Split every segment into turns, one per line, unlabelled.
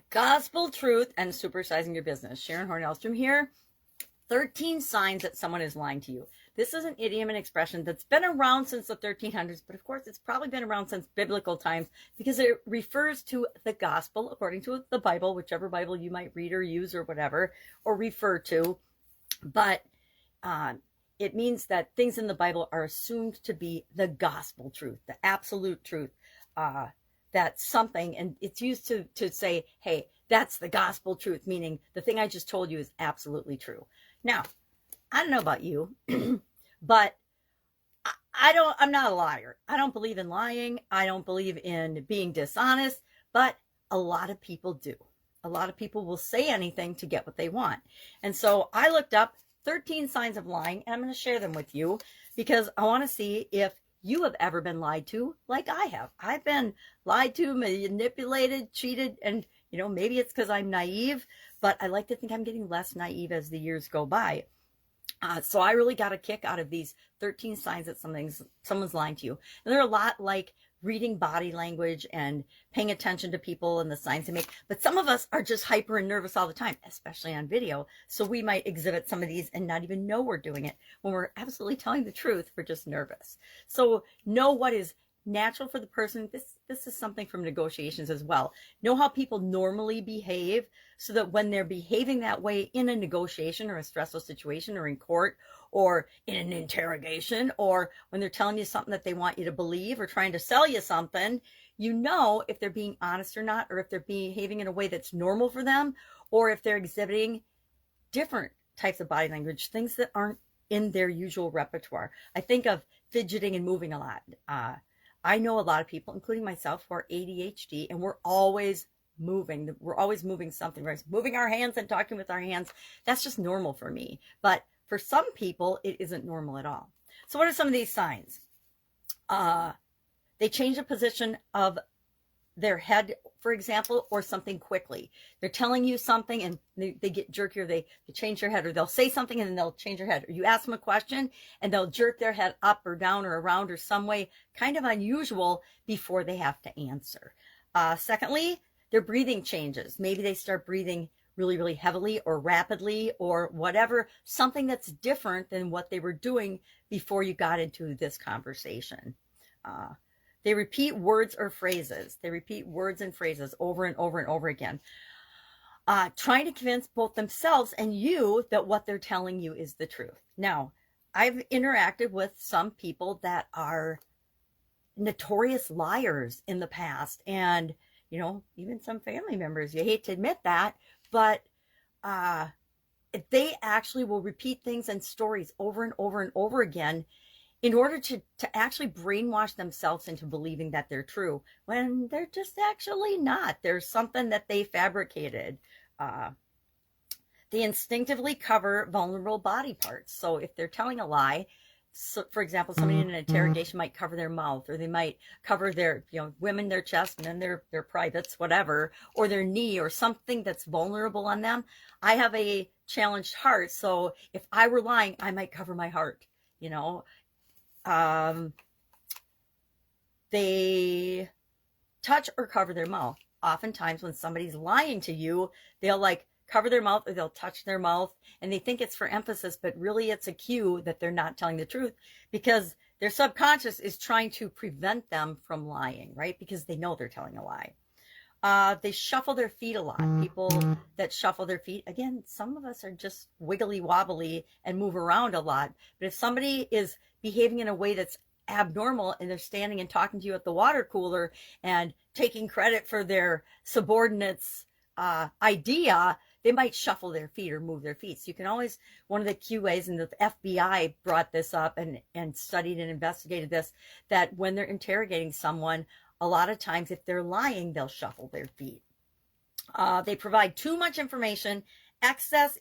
Gospel truth and supersizing your business. Sharon Horne-Ellstrom here. 13 signs that someone is lying to you. This is an idiom and expression that's been around since the 1300s, but of course it's probably been around since biblical times because it refers to the gospel according to the Bible, whichever Bible you might read or use or whatever, or refer to. But it means that things in the Bible are assumed to be the gospel truth, the absolute truth. That's something, and it's used to say, hey, that's the gospel truth, meaning the thing I just told you is absolutely true. Now, I don't know about you, but I'm not a liar. I don't believe in lying. I don't believe in being dishonest, but a lot of people do. A lot of people will say anything to get what they want. And so I looked up 13 signs of lying, and I'm going to share them with you because I want to see if you have ever been lied to like I have. I've been lied to, manipulated, cheated, and maybe it's because I'm naive, but I like to think I'm getting less naive as the years go by. So I really got a kick out of these 13 signs that someone's lying to you. And they're a lot like reading body language and paying attention to people and the signs they make. But some of us are just hyper and nervous all the time, especially on video. So we might exhibit some of these and not even know we're doing it when we're absolutely telling the truth. We're just nervous. So know what is natural for the person. This is something from negotiations as well. Know how people normally behave so that when they're behaving that way in a negotiation or a stressful situation or in court or in an interrogation or when they're telling you something that they want you to believe or trying to sell you something, you know if they're being honest or not, or if they're behaving in a way that's normal for them, or if they're exhibiting different types of body language, things that aren't in their usual repertoire. I think of fidgeting and moving a lot. I know a lot of people, including myself, who are ADHD, and we're always moving. We're always moving something. We're moving our hands and talking with our hands. That's just normal for me. But for some people, it isn't normal at all. So what are some of these signs? They change the position of their head, for example, or something quickly. They're telling you something and they get jerky, or they change their head, or they'll say something and then they'll change their head. Or you ask them a question and they'll jerk their head up or down or around or some way kind of unusual before they have to answer. Secondly, their breathing changes. Maybe they start breathing really, really heavily or rapidly or whatever, something that's different than what they were doing before you got into this conversation. They repeat words or phrases. They repeat words and phrases over and over and over again, trying to convince both themselves and you that what they're telling you is the truth. Now, I've interacted with some people that are notorious liars in the past, and even some family members. You hate to admit that, but they actually will repeat things and stories over and over and over again in order to actually brainwash themselves into believing that they're true when they're just actually not. There's something that they fabricated. They instinctively cover vulnerable body parts. So if they're telling a lie, so for example, somebody in an interrogation might cover their mouth, or they might cover their, women, their chest, and then their privates, whatever, or their knee, or something that's vulnerable on them. I have a challenged heart, so if I were lying, I might cover my heart, They touch or cover their mouth. Oftentimes when somebody's lying to you, they'll cover their mouth or they'll touch their mouth, and they think it's for emphasis, but really it's a cue that they're not telling the truth because their subconscious is trying to prevent them from lying, right? Because they know they're telling a lie. They shuffle their feet a lot. People that shuffle their feet, again, some of us are just wiggly wobbly and move around a lot. But if somebody is behaving in a way that's abnormal and they're standing and talking to you at the water cooler and taking credit for their subordinates' idea, they might shuffle their feet or move their feet. So you can always, one of the QAs, and the FBI brought this up and studied and investigated this, that when they're interrogating someone, a lot of times if they're lying, they'll shuffle their feet. They provide too much information, excess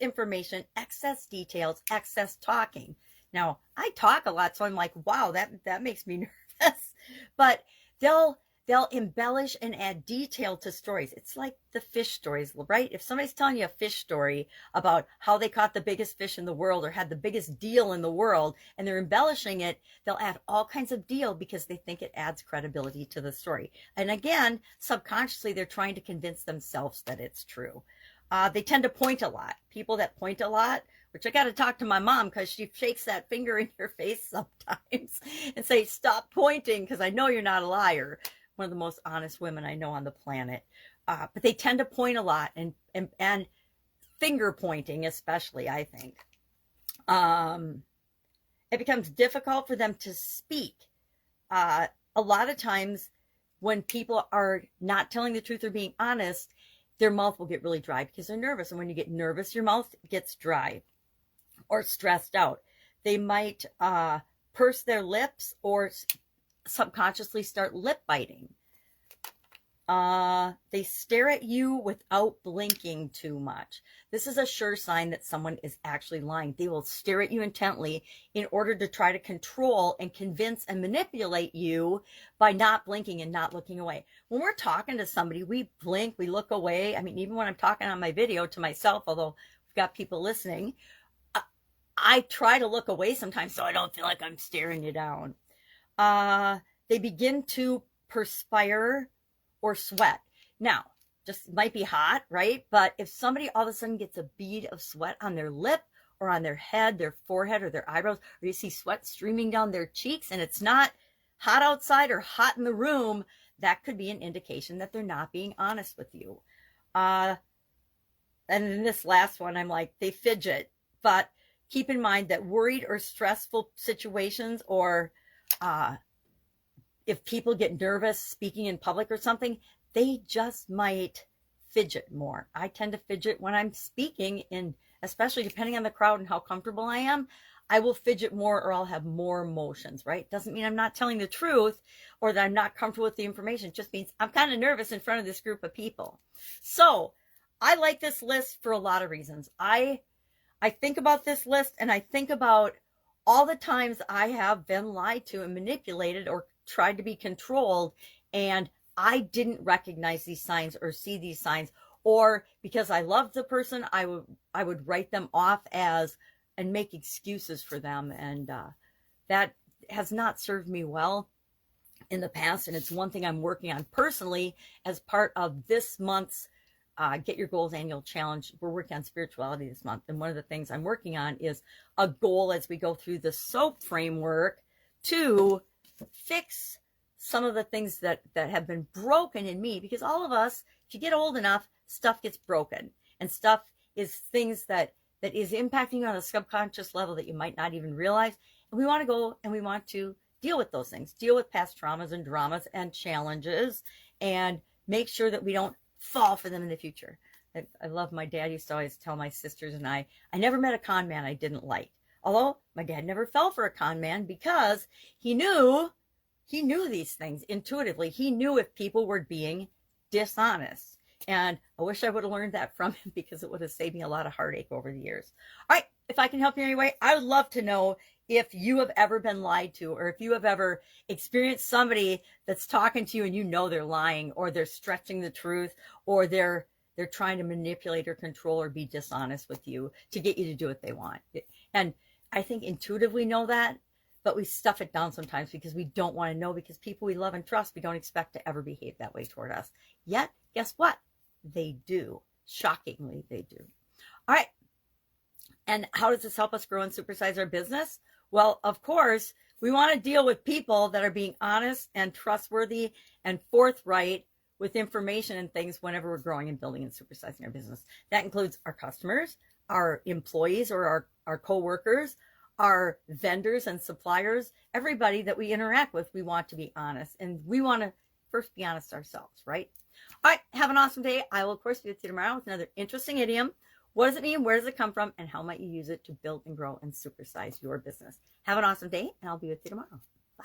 details, excess talking. Now, I talk a lot, so I'm like, wow, that makes me nervous. But they'll they'll embellish and add detail to stories. It's like the fish stories, right? If somebody's telling you a fish story about how they caught the biggest fish in the world or had the biggest deal in the world, and they're embellishing it, they'll add all kinds of deal because they think it adds credibility to the story. And again, subconsciously, they're trying to convince themselves that it's true. They tend to point a lot. People that point a lot, which I got to talk to my mom because she shakes that finger in your face sometimes and say, stop pointing because I know you're not a liar. One of the most honest women I know on the planet. But they tend to point a lot and finger pointing especially, I think. It becomes difficult for them to speak. A lot of times when people are not telling the truth or being honest, their mouth will get really dry because they're nervous. And when you get nervous, your mouth gets dry or stressed out. They might purse their lips or subconsciously start lip biting. They stare at you without blinking too much. This is a sure sign that someone is actually lying. They will stare at you intently in order to try to control and convince and manipulate you by not blinking and not looking away. When we're talking to somebody, we blink, we look away. I mean, even when I'm talking on my video to myself, although we've got people listening, I try to look away sometimes so I don't feel like I'm staring you down. They begin to perspire or sweat. Now, just might be hot, right? But if somebody all of a sudden gets a bead of sweat on their lip or on their head, their forehead, or their eyebrows, or you see sweat streaming down their cheeks and it's not hot outside or hot in the room, that could be an indication that they're not being honest with you. And in this last one, I'm like, they fidget. But keep in mind that worried or stressful situations, or if people get nervous speaking in public or something, they just might fidget more. I tend to fidget when I'm speaking, and especially depending on the crowd and how comfortable I am, I will fidget more or I'll have more emotions, right? Doesn't mean I'm not telling the truth or that I'm not comfortable with the information. It just means I'm kind of nervous in front of this group of people. So I like this list for a lot of reasons. I think about this list and I think about all the times I have been lied to and manipulated or tried to be controlled, and I didn't recognize these signs or see these signs, or because I loved the person, I would write them off as and make excuses for them, and that has not served me well in the past. And it's one thing I'm working on personally as part of this month's Get Your Goals annual challenge. We're working on spirituality this month, and one of the things I'm working on is a goal as we go through the SOAP framework to fix some of the things that have been broken in me, because all of us, if you get old enough, stuff gets broken, and stuff is things that is impacting you on a subconscious level that you might not even realize. And we want to go and we want to deal with those things, deal with past traumas and dramas and challenges, and make sure that we don't fall for them in the future. I love, my dad used to always tell my sisters and I never met a con man I didn't like. Although my dad never fell for a con man because he knew these things intuitively. He knew if people were being dishonest. And I wish I would have learned that from him, because it would have saved me a lot of heartache over the years. All right, if I can help you in any way, I would love to know if you have ever been lied to, or if you have ever experienced somebody that's talking to you and you know they're lying, or they're stretching the truth, or they're trying to manipulate or control or be dishonest with you to get you to do what they want. And I think intuitively know that, but we stuff it down sometimes because we don't want to know, because people we love and trust, we don't expect to ever behave that way toward us. Yet, guess what? They do. Shockingly, they do. All right. And how does this help us grow and supersize our business? Well, of course, we want to deal with people that are being honest and trustworthy and forthright with information and things whenever we're growing and building and supersizing our business. That includes our customers, our employees, or our co-workers, our vendors and suppliers, everybody that we interact with. We want to be honest, and we want to first be honest ourselves, right? All right, have an awesome day. I will, of course, be with you tomorrow with another interesting idiom. What does it mean? Where does it come from? And how might you use it to build and grow and supersize your business? Have an awesome day, and I'll be with you tomorrow. Bye.